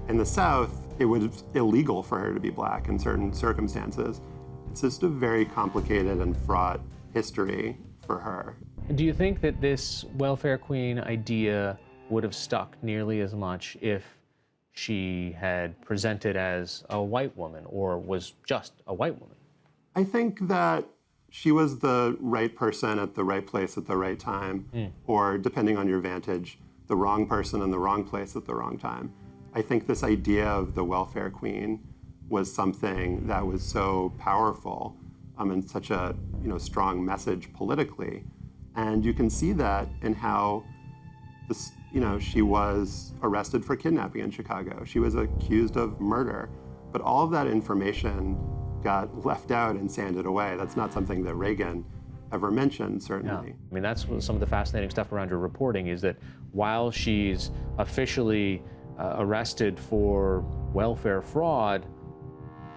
In the South, it was illegal for her to be black in certain circumstances. It's just a very complicated and fraught history for her. Do you think that this welfare queen idea would have stuck nearly as much if she had presented as a white woman or was just a white woman? I think that she was the right person at the right place at the right time, or depending on your vantage, the wrong person in the wrong place at the wrong time. I think this idea of the welfare queen was something that was so powerful and such a strong message politically. And you can see that in how this, she was arrested for kidnapping in Chicago. She was accused of murder, but all of that information got left out and sanded away. That's not something that Reagan ever mentioned, certainly. Yeah. I mean, that's some of the fascinating stuff around your reporting is that while she's officially arrested for welfare fraud,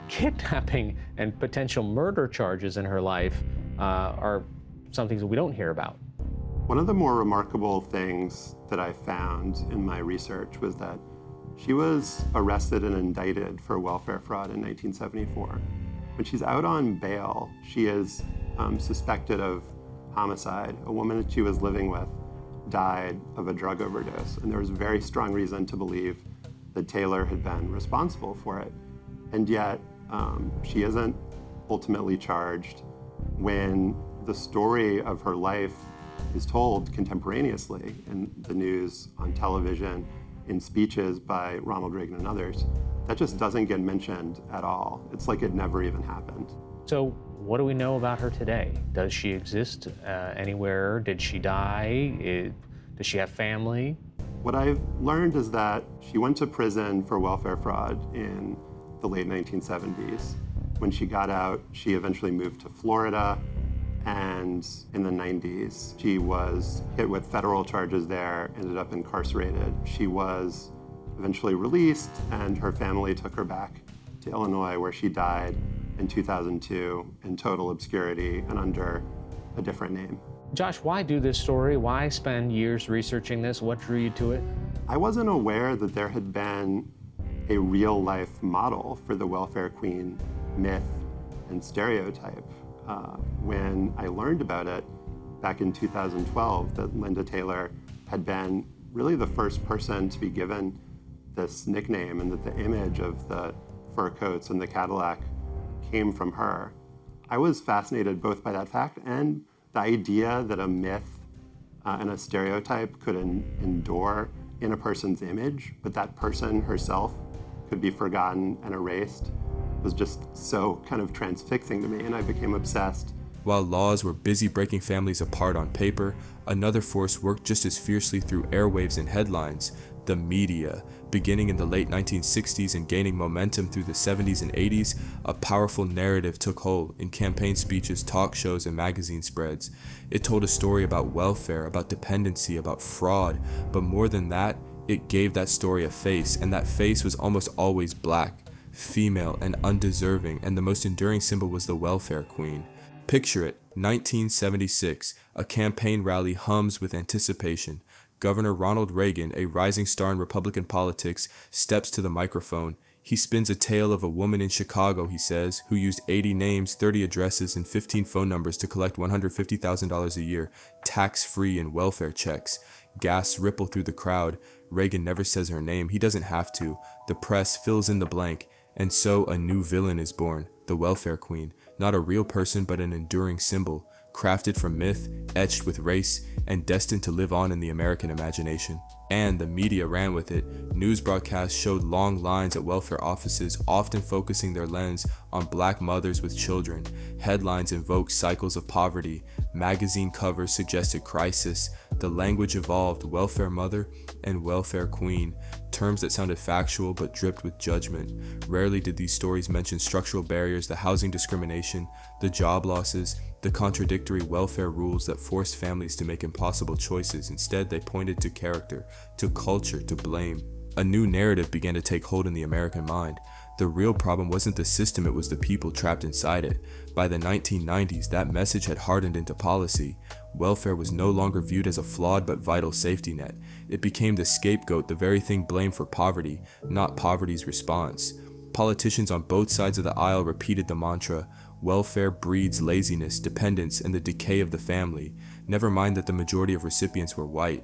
kidnapping and potential murder charges in her life are some things that we don't hear about. One of the more remarkable things that I found in my research was that she was arrested and indicted for welfare fraud in 1974. When she's out on bail, she is suspected of homicide. A woman that she was living with died of a drug overdose, and there was very strong reason to believe that Taylor had been responsible for it. And yet, she isn't ultimately charged. When the story of her life is told contemporaneously in the news, on television, in speeches by Ronald Reagan and others, that just doesn't get mentioned at all. It's like it never even happened. So what do we know about her today? Does she exist anywhere? Did she die? Does she have family? What I've learned is that she went to prison for welfare fraud in the late 1970s. When she got out, she eventually moved to Florida, and in the 90s, she was hit with federal charges there, ended up incarcerated. She was eventually released, and her family took her back to Illinois, where she died in 2002 in total obscurity and under a different name. Josh, why do this story? Why spend years researching this? What drew you to it? I wasn't aware that there had been a real-life model for the welfare queen myth and stereotype. When I learned about it back in 2012, that Linda Taylor had been really the first person to be given this nickname, and that the image of the fur coats and the Cadillac came from her. I was fascinated both by that fact and the idea that a myth and a stereotype could endure in a person's image, but that person herself could be forgotten and erased, was just so kind of transfixing to me, and I became obsessed. While laws were busy breaking families apart on paper, another force worked just as fiercely through airwaves and headlines. The media. Beginning in the late 1960s and gaining momentum through the 70s and 80s, a powerful narrative took hold in campaign speeches, talk shows, and magazine spreads. It told a story about welfare, about dependency, about fraud, but more than that, it gave that story a face, and that face was almost always black, female, and undeserving, and the most enduring symbol was the welfare queen. Picture it, 1976, a campaign rally hums with anticipation. Governor Ronald Reagan, a rising star in Republican politics, steps to the microphone. He spins a tale of a woman in Chicago, he says, who used 80 names, 30 addresses, and 15 phone numbers to collect $150,000 a year, tax-free in welfare checks. Gasps ripple through the crowd. Reagan never says her name. He doesn't have to. The press fills in the blank. And so a new villain is born, the welfare queen. Not a real person, but an enduring symbol, crafted from myth, etched with race, and destined to live on in the American imagination. And the media ran with it. News broadcasts showed long lines at welfare offices, often focusing their lens on black mothers with children. Headlines invoked cycles of poverty. Magazine covers suggested crisis. The language evolved, welfare mother and welfare queen, terms that sounded factual but dripped with judgment. Rarely did these stories mention structural barriers, the housing discrimination, the job losses, the contradictory welfare rules that forced families to make impossible choices. Instead, they pointed to character, to culture, to blame. A new narrative began to take hold in the American mind. The real problem wasn't the system, it was the people trapped inside it. By the 1990s, that message had hardened into policy. Welfare was no longer viewed as a flawed but vital safety net. It became the scapegoat, the very thing blamed for poverty, not poverty's response. Politicians on both sides of the aisle repeated the mantra, welfare breeds laziness, dependence, and the decay of the family. Never mind that the majority of recipients were white.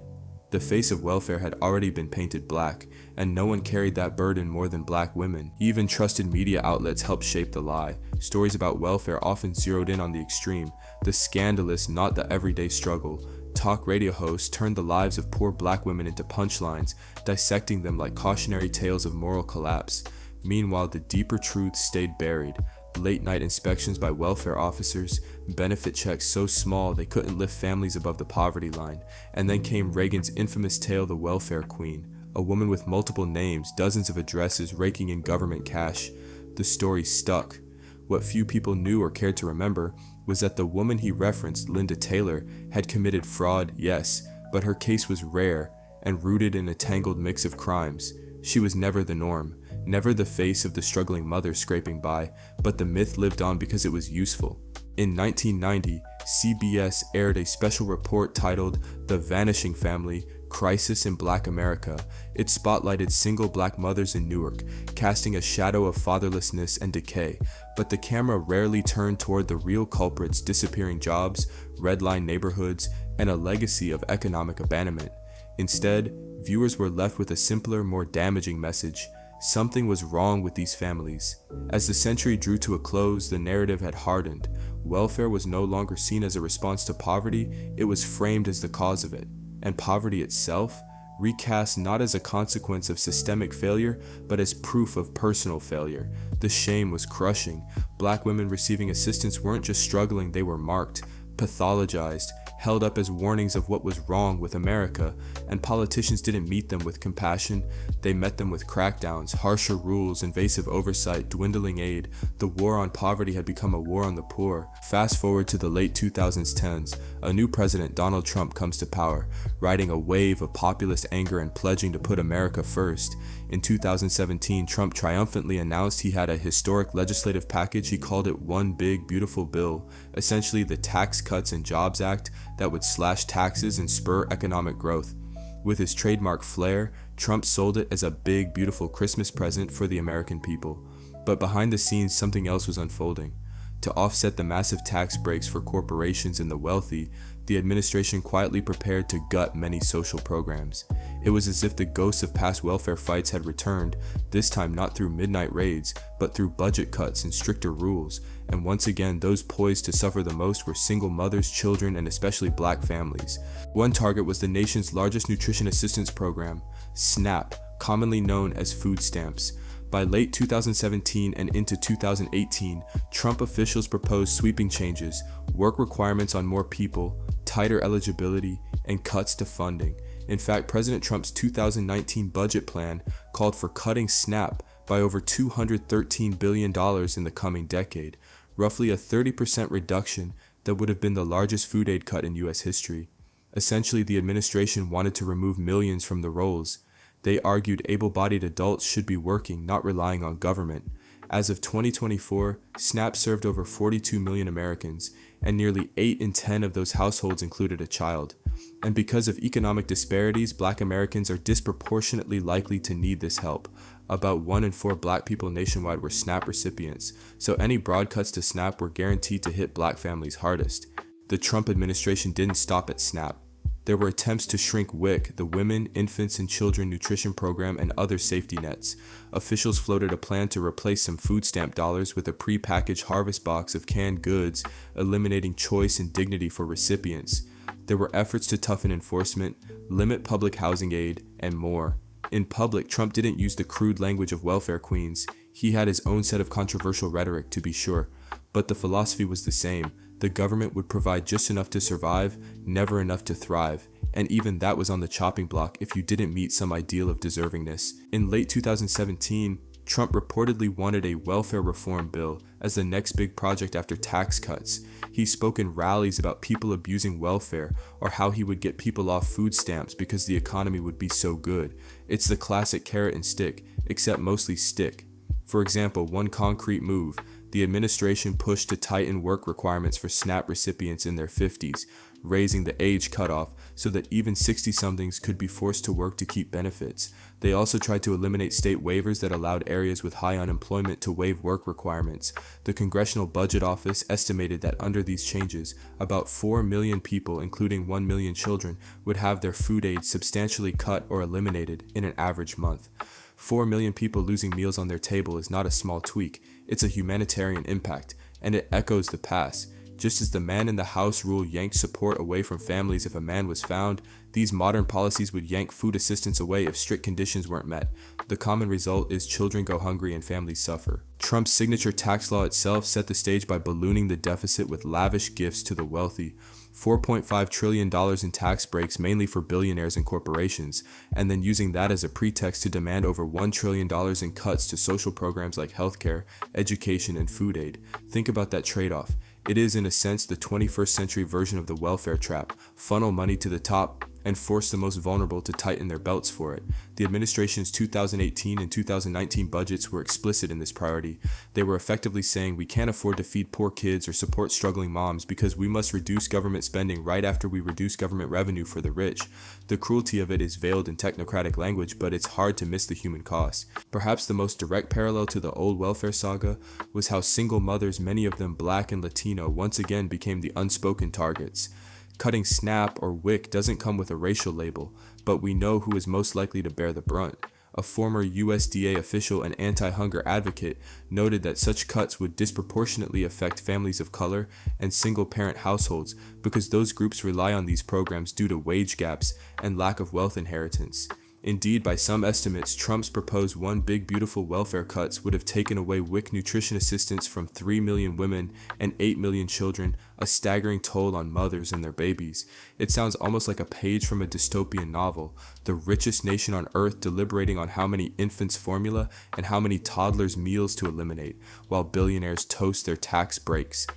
The face of welfare had already been painted black, and no one carried that burden more than black women. Even trusted media outlets helped shape the lie. Stories about welfare often zeroed in on the extreme, the scandalous, not the everyday struggle. Talk radio hosts turned the lives of poor black women into punchlines, dissecting them like cautionary tales of moral collapse. Meanwhile, the deeper truth stayed buried. Late-night inspections by welfare officers, benefit checks so small they couldn't lift families above the poverty line, and then came Reagan's infamous tale, the welfare queen, a woman with multiple names, dozens of addresses, raking in government cash. The story stuck. What few people knew or cared to remember was that the woman he referenced, Linda Taylor, had committed fraud, yes, but her case was rare and rooted in a tangled mix of crimes. She was never the norm. Never the face of the struggling mother scraping by, but the myth lived on because it was useful. In 1990, CBS aired a special report titled The Vanishing Family, Crisis in Black America. It spotlighted single black mothers in Newark, casting a shadow of fatherlessness and decay, but the camera rarely turned toward the real culprits: disappearing jobs, redline neighborhoods, and a legacy of economic abandonment. Instead, viewers were left with a simpler, more damaging message. Something was wrong with these families. As the century drew to a close, the narrative had hardened. Welfare was no longer seen as a response to poverty, it was framed as the cause of it. And poverty itself, recast not as a consequence of systemic failure, but as proof of personal failure. The shame was crushing. Black women receiving assistance weren't just struggling, they were marked, pathologized, held up as warnings of what was wrong with America, and politicians didn't meet them with compassion. They met them with crackdowns, harsher rules, invasive oversight, dwindling aid. The war on poverty had become a war on the poor. Fast forward to the late 2010s, a new president, Donald Trump, comes to power, riding a wave of populist anger and pledging to put America first. In 2017, Trump triumphantly announced he had a historic legislative package. He called it One Big Beautiful Bill, essentially the Tax Cuts and Jobs Act that would slash taxes and spur economic growth. With his trademark flair, Trump sold it as a big, beautiful Christmas present for the American people. But behind the scenes, something else was unfolding. To offset the massive tax breaks for corporations and the wealthy, the administration quietly prepared to gut many social programs. It was as if the ghosts of past welfare fights had returned, this time not through midnight raids, but through budget cuts and stricter rules. And once again, those poised to suffer the most were single mothers, children, and especially black families. One target was the nation's largest nutrition assistance program, SNAP, commonly known as food stamps. By late 2017 and into 2018, Trump officials proposed sweeping changes, work requirements on more people, tighter eligibility, and cuts to funding. In fact, President Trump's 2019 budget plan called for cutting SNAP by over $213 billion in the coming decade, roughly a 30% reduction that would have been the largest food aid cut in U.S. history. Essentially, the administration wanted to remove millions from the rolls. They argued able-bodied adults should be working, not relying on government. As of 2024, SNAP served over 42 million Americans, and nearly 8 in 10 of those households included a child. And because of economic disparities, Black Americans are disproportionately likely to need this help. About 1 in 4 Black people nationwide were SNAP recipients, so any broad cuts to SNAP were guaranteed to hit Black families hardest. The Trump administration didn't stop at SNAP. There were attempts to shrink WIC, the Women, Infants, and Children Nutrition Program, and other safety nets. Officials floated a plan to replace some food stamp dollars with a pre-packaged harvest box of canned goods, eliminating choice and dignity for recipients. There were efforts to toughen enforcement, limit public housing aid, and more. In public, Trump didn't use the crude language of welfare queens. He had his own set of controversial rhetoric, to be sure, but the philosophy was the same. The government would provide just enough to survive, never enough to thrive, and even that was on the chopping block if you didn't meet some ideal of deservingness. In late 2017, Trump reportedly wanted a welfare reform bill as the next big project after tax cuts. He spoke in rallies about people abusing welfare or how he would get people off food stamps because the economy would be so good. It's the classic carrot and stick, except mostly stick. For example, one concrete move, the administration pushed to tighten work requirements for SNAP recipients in their 50s, raising the age cutoff so that even 60-somethings could be forced to work to keep benefits. They also tried to eliminate state waivers that allowed areas with high unemployment to waive work requirements. The Congressional Budget Office estimated that under these changes, about 4 million people, including 1 million children, would have their food aid substantially cut or eliminated in an average month. 4 million people losing meals on their table is not a small tweak. It's a humanitarian impact, and it echoes the past. Just as the man in the house rule yanked support away from families if a man was found, these modern policies would yank food assistance away if strict conditions weren't met. The common result is children go hungry and families suffer. Trump's signature tax law itself set the stage by ballooning the deficit with lavish gifts to the wealthy. $4.5 trillion in tax breaks mainly for billionaires and corporations, and then using that as a pretext to demand over $1 trillion in cuts to social programs like healthcare, education, and food aid. Think about that trade-off. It is, in a sense, the 21st century version of the welfare trap. Funnel money to the top and force the most vulnerable to tighten their belts for it. The administration's 2018 and 2019 budgets were explicit in this priority. They were effectively saying we can't afford to feed poor kids or support struggling moms because we must reduce government spending right after we reduce government revenue for the rich. The cruelty of it is veiled in technocratic language, but it's hard to miss the human cost. Perhaps the most direct parallel to the old welfare saga was how single mothers, many of them Black and Latino, once again became the unspoken targets. Cutting SNAP or WIC doesn't come with a racial label, but we know who is most likely to bear the brunt. A former USDA official and anti-hunger advocate noted that such cuts would disproportionately affect families of color and single-parent households because those groups rely on these programs due to wage gaps and lack of wealth inheritance. Indeed, by some estimates, Trump's proposed One Big Beautiful welfare cuts would have taken away WIC nutrition assistance from 3 million women and 8 million children, a staggering toll on mothers and their babies. It sounds almost like a page from a dystopian novel, the richest nation on earth deliberating on how many infants' formula and how many toddlers' meals to eliminate, while billionaires toast their tax breaks.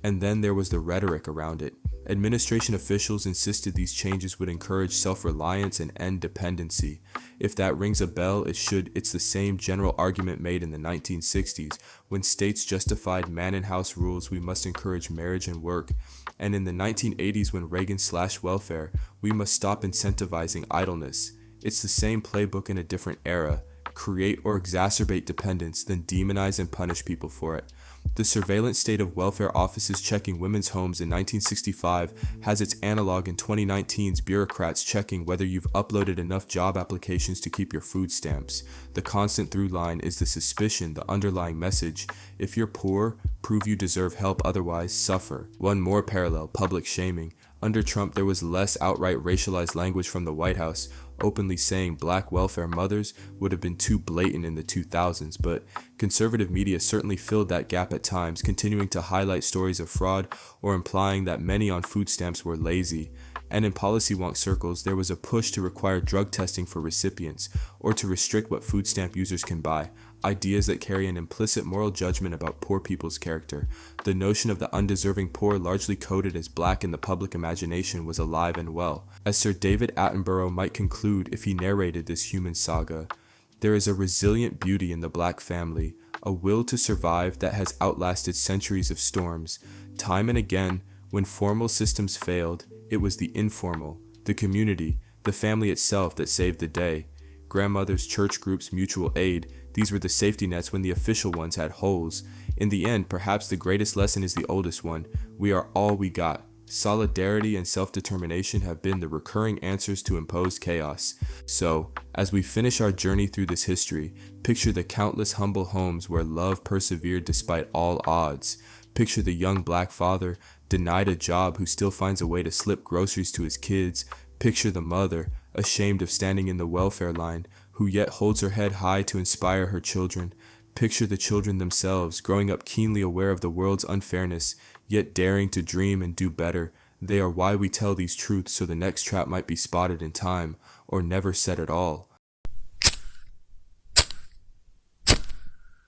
And then there was the rhetoric around it. Administration officials insisted these changes would encourage self-reliance and end dependency. If that rings a bell, it's the same general argument made in the 1960s, when states justified man-in-house rules, we must encourage marriage and work. And in the 1980s, when Reagan slashed welfare, we must stop incentivizing idleness. It's the same playbook in a different era. Create or exacerbate dependence, then demonize and punish people for it. The surveillance state of welfare offices checking women's homes in 1965 has its analog in 2019's bureaucrats checking whether you've uploaded enough job applications to keep your food stamps. The constant through line is the suspicion, the underlying message. If you're poor, prove you deserve help, otherwise suffer. One more parallel, public shaming. Under Trump, there was less outright racialized language from the White House, openly saying Black welfare mothers would have been too blatant in the 2000s, but conservative media certainly filled that gap at times, continuing to highlight stories of fraud or implying that many on food stamps were lazy. And in policy wonk circles, there was a push to require drug testing for recipients, or to restrict what food stamp users can buy, ideas that carry an implicit moral judgment about poor people's character. The notion of the undeserving poor, largely coded as black in the public imagination, was alive and well. As Sir David Attenborough might conclude if he narrated this human saga, there is a resilient beauty in the black family, a will to survive that has outlasted centuries of storms. Time and again, when formal systems failed, it was the informal, the community, the family itself that saved the day. Grandmothers, church groups, mutual aid, these were the safety nets when the official ones had holes. In the end, perhaps the greatest lesson is the oldest one. We are all we got. Solidarity and self-determination have been the recurring answers to imposed chaos. So, as we finish our journey through this history, picture the countless humble homes where love persevered despite all odds. Picture the young black father, denied a job, who still finds a way to slip groceries to his kids. Picture the mother, ashamed of standing in the welfare line, who yet holds her head high to inspire her children. Picture the children themselves, growing up keenly aware of the world's unfairness, yet daring to dream and do better. They are why we tell these truths, so the next trap might be spotted in time, or never said at all.